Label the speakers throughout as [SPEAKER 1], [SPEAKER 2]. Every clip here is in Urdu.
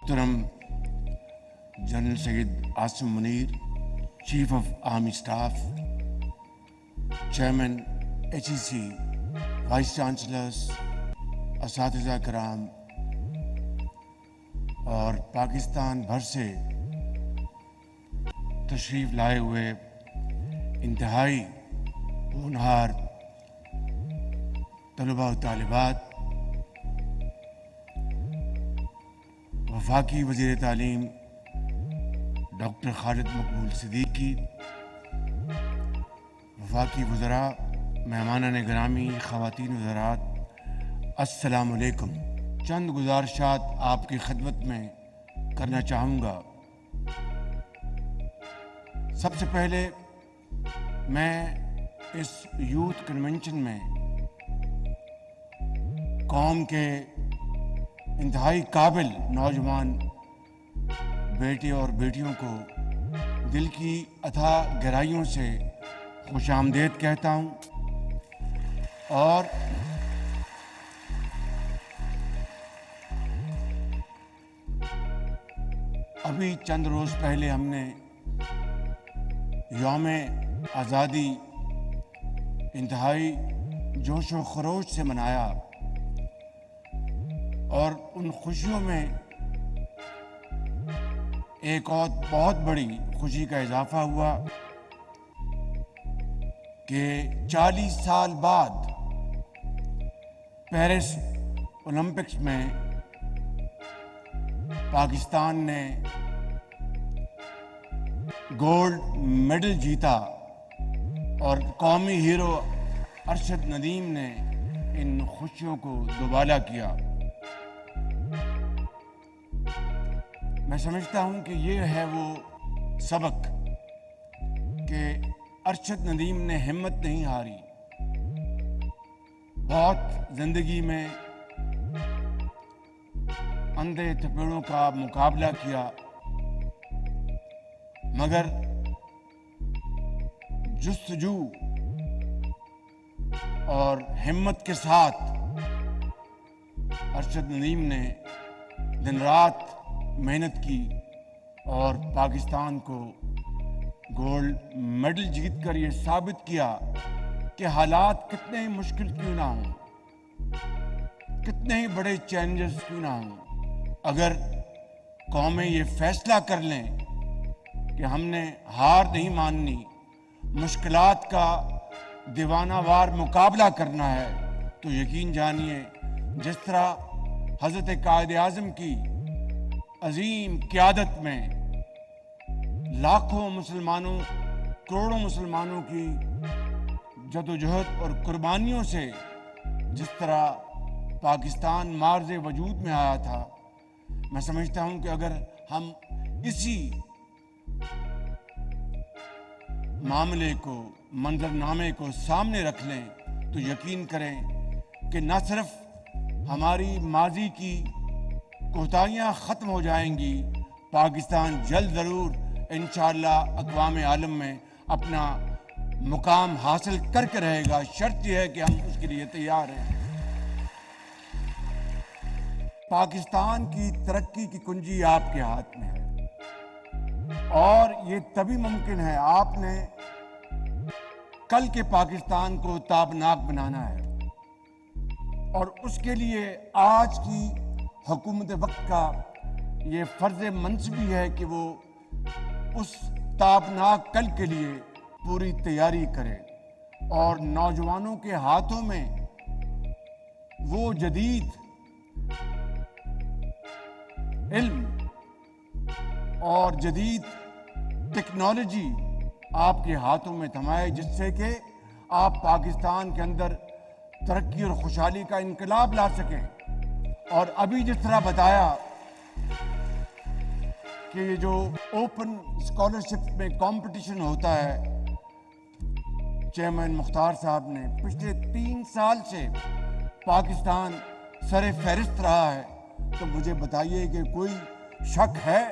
[SPEAKER 1] محترم general Syed Asim Munir, chief of army staff, chairman HEC، vice chancellors, اساتذہ کرام اور پاکستان بھر سے تشریف لائے ہوئے انتہائی ہونہار طلباء و طالبات، وفاقی وزیر تعلیم ڈاکٹر خالد مقبول صدیقی، وفاقی وزراء، مہمانان گرامی، خواتین وزرات، السلام علیکم۔ چند گزارشات آپ کی خدمت میں کرنا چاہوں گا۔ سب سے پہلے میں اس یوتھ کنونشن میں قوم کے انتہائی قابل نوجوان بیٹے اور بیٹیوں کو دل کی اتھاہ گہرائیوں سے خوش آمدید کہتا ہوں، اور ابھی چند روز پہلے ہم نے یوم آزادی انتہائی جوش و خروش سے منایا، اور ان خوشیوں میں ایک اور بہت بڑی خوشی کا اضافہ ہوا کہ 40 سال بعد پیرس اولمپکس میں پاکستان نے گولڈ میڈل جیتا، اور قومی ہیرو ارشد ندیم نے ان خوشیوں کو دوبالا کیا۔ میں سمجھتا ہوں کہ یہ ہے وہ سبق کہ ارشد ندیم نے ہمت نہیں ہاری۔ بہت زندگی میں اندھے تھپیڑوں کا مقابلہ کیا، مگر جستجو اور ہمت کے ساتھ ارشد ندیم نے دن رات محنت کی اور پاکستان کو گولڈ میڈل جیت کر یہ ثابت کیا کہ حالات کتنے ہی مشکل کیوں نہ ہوں، کتنے ہی بڑے چیلنجز کیوں نہ ہوں، اگر قومیں یہ فیصلہ کر لیں کہ ہم نے ہار نہیں ماننی، مشکلات کا دیوانہ وار مقابلہ کرنا ہے، تو یقین جانیے جس طرح حضرت قائد اعظم کی عظیم قیادت میں لاکھوں مسلمانوں، کروڑوں مسلمانوں کی جدوجہد اور قربانیوں سے جس طرح پاکستان معرض وجود میں آیا تھا، میں سمجھتا ہوں کہ اگر ہم اسی معاملے کو، منظرنامے کو سامنے رکھ لیں تو یقین کریں کہ نہ صرف ہماری ماضی کی کوتاہیاں ختم ہو جائیں گی، پاکستان جلد ضرور انشاءاللہ اقوام عالم میں اپنا مقام حاصل کر کے رہے گا، شرط یہ ہے کہ ہم اس کے لیے تیار ہیں۔ پاکستان کی ترقی کی کنجی آپ کے ہاتھ میں ہے، اور یہ تبھی ممکن ہے، آپ نے کل کے پاکستان کو تابناک بنانا ہے، اور اس کے لیے آج کی حکومت وقت کا یہ فرض منصبی ہے کہ وہ اس تابناک کل کے لیے پوری تیاری کرے، اور نوجوانوں کے ہاتھوں میں وہ جدید علم اور جدید ٹیکنالوجی آپ کے ہاتھوں میں تھمائے، جس سے کہ آپ پاکستان کے اندر ترقی اور خوشحالی کا انقلاب لا سکیں۔ اور ابھی جس طرح بتایا کہ یہ جو اوپن اسکالرشپ میں کمپٹیشن ہوتا ہے، چیئرمین مختار صاحب نے پچھلے 3 سال سے پاکستان سر فہرست رہا ہے، تو مجھے بتائیے کہ کوئی شک ہے،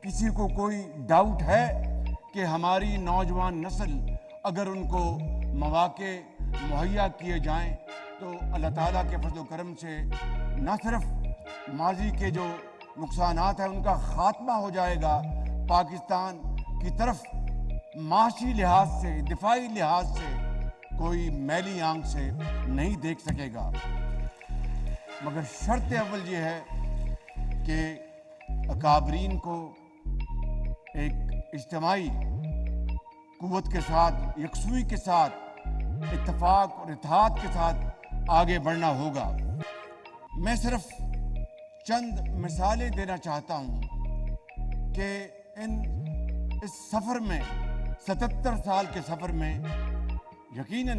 [SPEAKER 1] کسی کو کوئی ڈاؤٹ ہے کہ ہماری نوجوان نسل اگر ان کو مواقع مہیا کیے جائیں تو اللہ تعالیٰ کے فضل و کرم سے نہ صرف ماضی کے جو نقصانات ہیں ان کا خاتمہ ہو جائے گا، پاکستان کی طرف معاشی لحاظ سے، دفاعی لحاظ سے کوئی میلی آنکھ سے نہیں دیکھ سکے گا۔ مگر شرط اول یہ ہے کہ اکابرین کو ایک اجتماعی قوت کے ساتھ، یکسوئی کے ساتھ، اتفاق اور اتحاد کے ساتھ آگے بڑھنا ہوگا۔ میں صرف چند مثالیں دینا چاہتا ہوں کہ اس سفر میں، 77 سال کے سفر میں یقیناً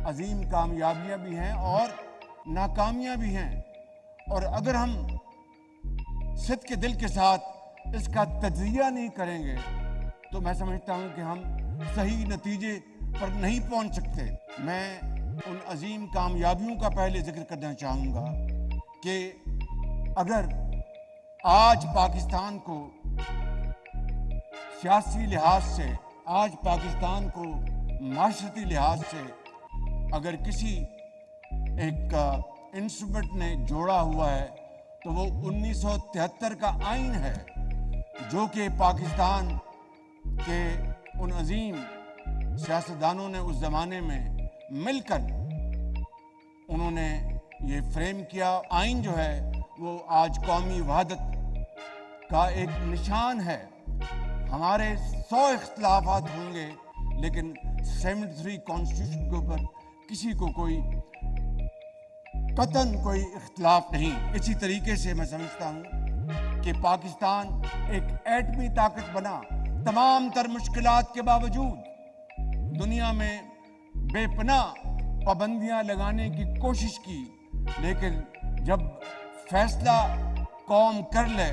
[SPEAKER 1] عظیم کامیابیاں بھی ہیں اور ناکامیاں بھی ہیں، اور اگر ہم صدق کے دل کے ساتھ اس کا تجزیہ نہیں کریں گے تو میں سمجھتا ہوں کہ ہم صحیح نتیجے پر نہیں پہنچ سکتے۔ میں ان عظیم کامیابیوں کا پہلے ذکر کرنا چاہوں گا کہ اگر آج پاکستان کو سیاسی لحاظ سے، آج پاکستان کو معاشرتی لحاظ سے اگر کسی ایک انسٹرومنٹ نے جوڑا ہوا ہے تو وہ 1973 کا آئین ہے، جو کہ پاکستان کے ان عظیم سیاستدانوں نے اس زمانے میں مل کر انہوں نے یہ فریم کیا۔ آئین جو ہے وہ آج قومی وحدت کا ایک نشان ہے۔ ہمارے 100 اختلافات ہوں گے لیکن 73 کانسٹیٹیوشن کے اوپر کسی کو کوئی قطعاً کوئی اختلاف نہیں۔ اسی طریقے سے میں سمجھتا ہوں کہ پاکستان ایک ایٹمی طاقت بنا، تمام تر مشکلات کے باوجود دنیا میں بے پناہ پابندیاں لگانے کی کوشش کی، لیکن جب فیصلہ قوم کر لے،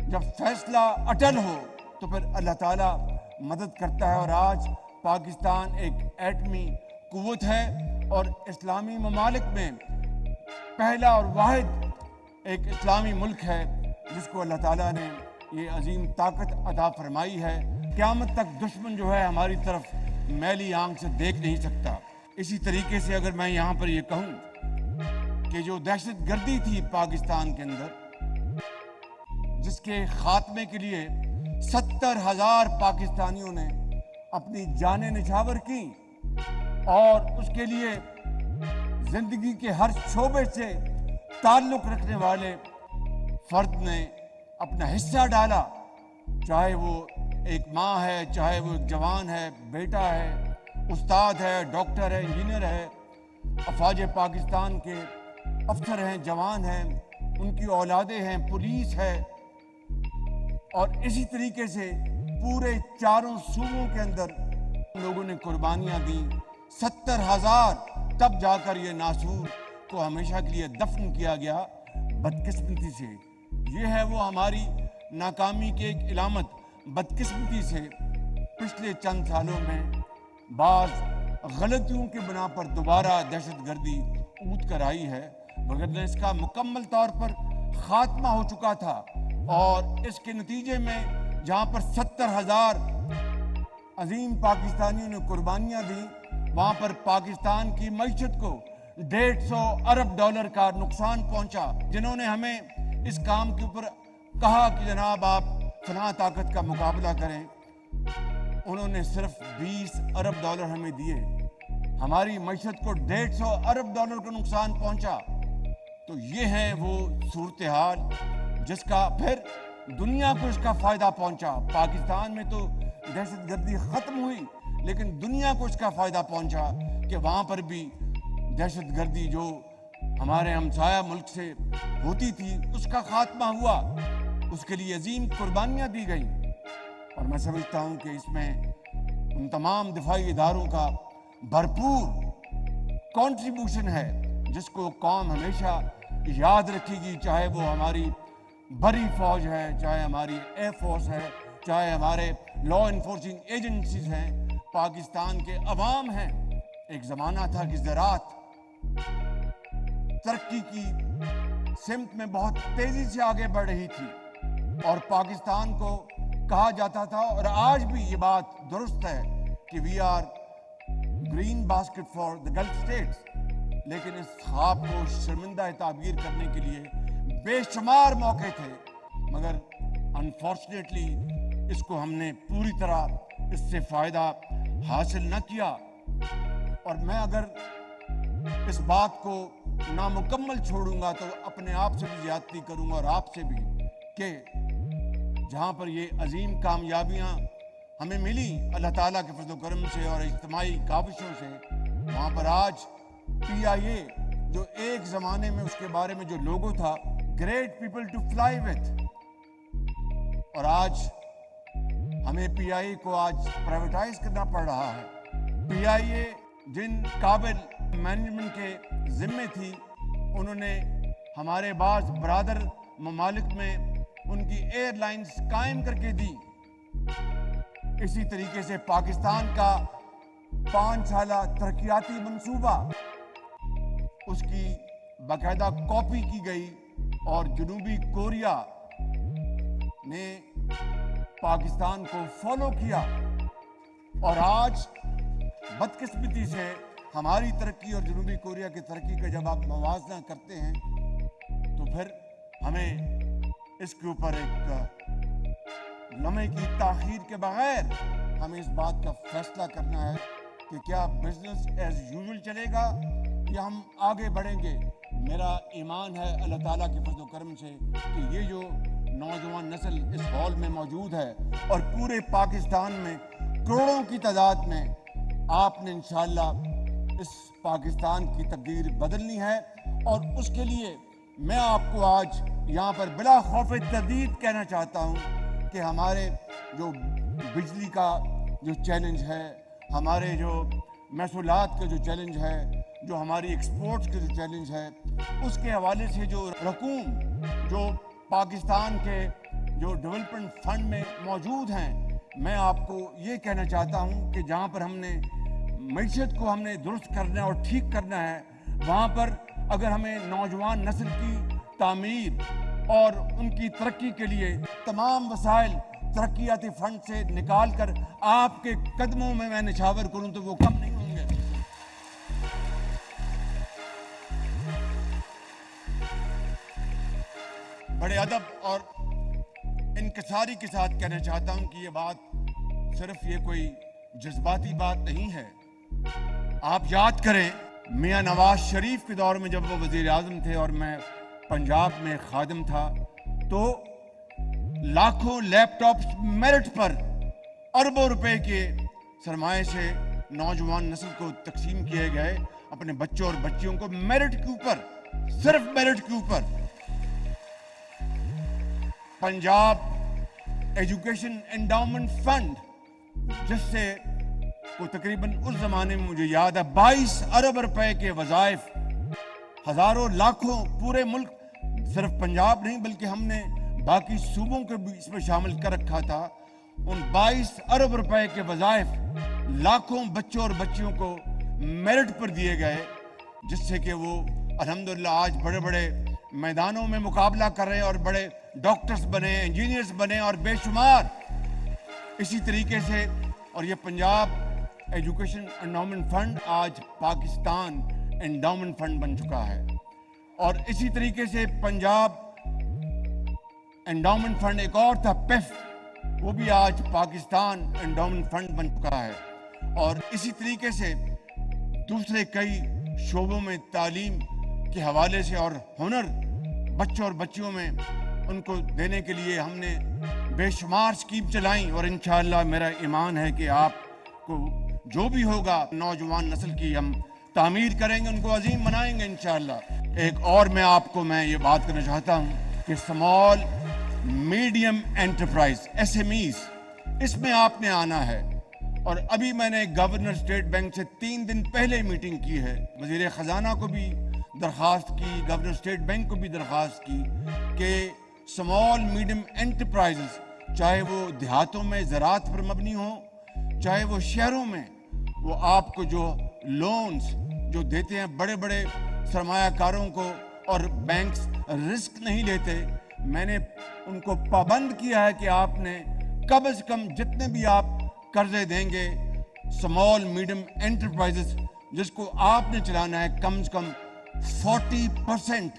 [SPEAKER 1] جب فیصلہ اٹل ہو تو پھر اللہ تعالیٰ مدد کرتا ہے، اور آج پاکستان ایک ایٹمی قوت ہے اور اسلامی ممالک میں پہلا اور واحد ایک اسلامی ملک ہے جس کو اللہ تعالیٰ نے یہ عظیم طاقت عطا فرمائی ہے۔ قیامت تک دشمن جو ہے ہماری طرف میلی آنکھ سے دیکھ نہیں سکتا۔ اسی طریقے سے اگر میں یہاں پر یہ کہوں کہ جو دہشت گردی تھی پاکستان کے اندر، جس کے خاتمے کے لیے 70,000 پاکستانیوں نے اپنی جانیں نچھاور کی، اور اس کے لیے زندگی کے ہر شعبے سے تعلق رکھنے والے فرد نے اپنا حصہ ڈالا، چاہے وہ ایک ماں ہے، چاہے وہ ایک جوان ہے، بیٹا ہے، استاد ہے، ڈاکٹر ہے، انجینئر ہے، افواج پاکستان کے افسر ہیں، جوان ہیں، ان کی اولادیں ہیں، پولیس ہے، اور اسی طریقے سے پورے چاروں صوبوں کے اندر لوگوں نے قربانیاں دیں۔ 70,000 تب جا کر یہ ناسور کو ہمیشہ کے لیے دفن کیا گیا بدقسمتی سے۔ یہ ہے وہ ہماری ناکامی کی ایک علامت۔ بدقسمتی سے پچھلے چند سالوں میں بعض غلطیوں کے بنا پر دوبارہ دہشت گردی اونٹ کر آئی ہے، مگر اس کا مکمل طور پر خاتمہ ہو چکا تھا، اور اس کے نتیجے میں جہاں پر 70,000 عظیم پاکستانیوں نے قربانیاں دیں، وہاں پر پاکستان کی معیشت کو $150 ارب کا نقصان پہنچا۔ جنہوں نے ہمیں اس کام کے اوپر کہا کہ جناب آپ فلاں طاقت کا مقابلہ کریں، انہوں نے صرف $20 ارب ہمیں دیے، ہماری معیشت کو $150 ارب کا نقصان پہنچا۔ تو یہ ہے وہ صورتحال جس کا پھر دنیا کو اس کا فائدہ پہنچا۔ پاکستان میں تو دہشت گردی ختم ہوئی، لیکن دنیا کو اس کا فائدہ پہنچا کہ وہاں پر بھی دہشت گردی جو ہمارے ہمسایہ ملک سے ہوتی تھی اس کا خاتمہ ہوا، اس کے لیے عظیم قربانیاں دی گئیں۔ اور میں سمجھتا ہوں کہ اس میں ان تمام دفاعی اداروں کا بھرپور کنٹریبیوشن ہے، جس کو قوم ہمیشہ یاد رکھے گی، چاہے وہ ہماری بری فوج ہے، چاہے ہماری ایئر فورس ہے، چاہے ہمارے لا انفورسنگ ایجنسیز ہیں، پاکستان کے عوام ہیں۔ ایک زمانہ تھا کہ زراعت ترقی کی سمت میں بہت تیزی سے آگے بڑھ رہی تھی، اور پاکستان کو کہا جاتا تھا، اور آج بھی یہ بات درست ہے کہ we are green basket for the Gulf states, لیکن اس خواب کو شرمندہ تعبیر کرنے کے لیے بے شمار موقع تھے، مگر انفارچونیٹلی اس کو ہم نے پوری طرح اس سے فائدہ حاصل نہ کیا. اور میں اگر اس بات کو نامکمل چھوڑوں گا تو اپنے آپ سے بھی زیادتی کروں گا اور آپ سے بھی, کہ جہاں پر یہ عظیم کامیابیاں ہمیں ملی اللہ تعالیٰ کے فضل و کرم سے اور اجتماعی کاوشوں سے, وہاں پر آج پی آئی اے جو ایک زمانے میں اس کے بارے میں جو لوگو تھا great people to fly with, اور آج ہمیں پی آئی اے کو آج پرائیویٹائز کرنا پڑ رہا ہے. پی آئی اے جن قابل مینجمنٹ کے ذمے تھی, انہوں نے ہمارے بعض برادر ممالک میں ان کی ایئر لائنز قائم کر کے دی. اسی طریقے سے پاکستان کا 5 سالہ ترقیاتی منصوبہ, اس کی باقاعدہ کاپی کی گئی اور جنوبی کوریا نے پاکستان کو فالو کیا. اور آج بدقسمتی سے ہماری ترقی اور جنوبی کوریا کی ترقی کا جب آپ موازنہ کرتے ہیں تو پھر ہمیں اس کے اوپر ایک لمحے کی تاخیر کے بغیر ہمیں اس بات کا فیصلہ کرنا ہے کہ کیا بزنس ایز یوزول چلے گا یا ہم آگے بڑھیں گے. میرا ایمان ہے اللہ تعالیٰ کے فضل و کرم سے کہ یہ جو نوجوان نسل اس ہال میں موجود ہے اور پورے پاکستان میں کروڑوں کی تعداد میں, آپ نے انشاءاللہ اس پاکستان کی تقدیر بدلنی ہے. اور اس کے لیے میں آپ کو آج یہاں پر بلا خوف تردید کہنا چاہتا ہوں کہ ہمارے جو بجلی کا جو چیلنج ہے, ہمارے جو محصولات کا جو چیلنج ہے, جو ہماری ایکسپورٹس کا جو چیلنج ہے, اس کے حوالے سے جو رقوم جو پاکستان کے جو ڈیولپمنٹ فنڈ میں موجود ہیں, میں آپ کو یہ کہنا چاہتا ہوں کہ جہاں پر ہم نے معیشت کو ہم نے درست کرنا اور ٹھیک کرنا ہے, وہاں پر اگر ہمیں نوجوان نسل کی تعمیر اور ان کی ترقی کے لیے تمام وسائل ترقیاتی فنڈ سے نکال کر آپ کے قدموں میں نچھاور کروں تو وہ کم نہیں ہوں گے. بڑے ادب اور انکساری کے ساتھ کہنا چاہتا ہوں کہ یہ بات صرف یہ کوئی جذباتی بات نہیں ہے. آپ یاد کریں میاں نواز شریف کے دور میں جب وہ وزیر اعظم تھے اور میں پنجاب میں خادم تھا, تو لاکھوں لیپ ٹاپس میرٹ پر اربوں روپے کے سرمایے سے نوجوان نسل کو تقسیم کیے گئے, اپنے بچوں اور بچیوں کو میرٹ کے اوپر, صرف میرٹ کے اوپر. پنجاب ایجوکیشن انڈاؤمنٹ فنڈ جس سے وہ تقریباً اس زمانے میں مجھے یاد ہے 22 ارب روپے کے وظائف, ہزاروں لاکھوں پورے ملک, صرف پنجاب نہیں بلکہ ہم نے باقی صوبوں کو بھی اس میں شامل کر رکھا تھا. ان 22 ارب روپے کے وظائف لاکھوں بچوں اور بچیوں کو میرٹ پر دیے گئے, جس سے کہ وہ الحمدللہ آج بڑے بڑے میدانوں میں مقابلہ کر رہے ہیں اور بڑے ڈاکٹرز بنے, انجینئرز بنے اور بے شمار. اسی طریقے سے اور یہ پنجاب ایجوکیشن انڈاؤمنٹ فنڈ آج پاکستان انڈاؤمنٹ فنڈ بن چکا ہے. اور اسی طریقے سے پنجاب انڈاؤمنٹ فنڈ ایک اور تھا پیف, وہ بھی آج پاکستان انڈاؤمنٹ فنڈ بن چکا ہے. اور اسی طریقے سے دوسرے کئی شعبوں میں تعلیم کے حوالے سے اور ہنر بچوں اور بچیوں میں ان کو دینے کے لیے ہم نے بے شمار اسکیم چلائیں. اور انشاءاللہ میرا ایمان ہے کہ آپ کو جو بھی ہوگا نوجوان نسل کی ہم تعمیر کریں گے, ان کو عظیم بنائیں گے انشاءاللہ. ایک اور میں آپ کو یہ بات کرنا چاہتا ہوں کہ اسمال میڈیم انٹرپرائز SMEs, اس میں آپ نے آنا ہے. اور ابھی میں نے گورنر اسٹیٹ بینک سے 3 دن پہلے میٹنگ کی ہے, وزیر خزانہ کو بھی درخواست کی, گورنر اسٹیٹ بینک کو بھی درخواست کی کہ اسمال میڈیم انٹرپرائزز, چاہے وہ دیہاتوں میں زراعت پر مبنی ہوں, چاہے وہ شہروں میں, وہ آپ کو جو لونز جو دیتے ہیں بڑے بڑے سرمایہ کاروں کو اور بینکس رسک نہیں لیتے, میں نے ان کو پابند کیا ہے کہ آپ نے کم از کم جتنے بھی آپ قرضے دیں گے اسمال میڈیم انٹرپرائزز جس کو آپ نے چلانا ہے, کم از کم 40%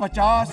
[SPEAKER 1] 50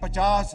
[SPEAKER 1] 50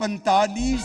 [SPEAKER 1] 45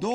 [SPEAKER 1] 2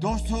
[SPEAKER 1] 200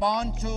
[SPEAKER 1] 500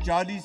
[SPEAKER 1] 40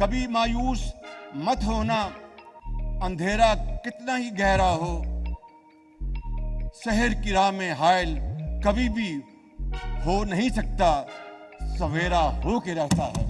[SPEAKER 1] کبھی مایوس مت ہونا، اندھیرا کتنا ہی گہرا ہو، سحر کی راہ میں حائل کبھی بھی ہو نہیں سکتا، سویرا ہو کے رہتا ہے۔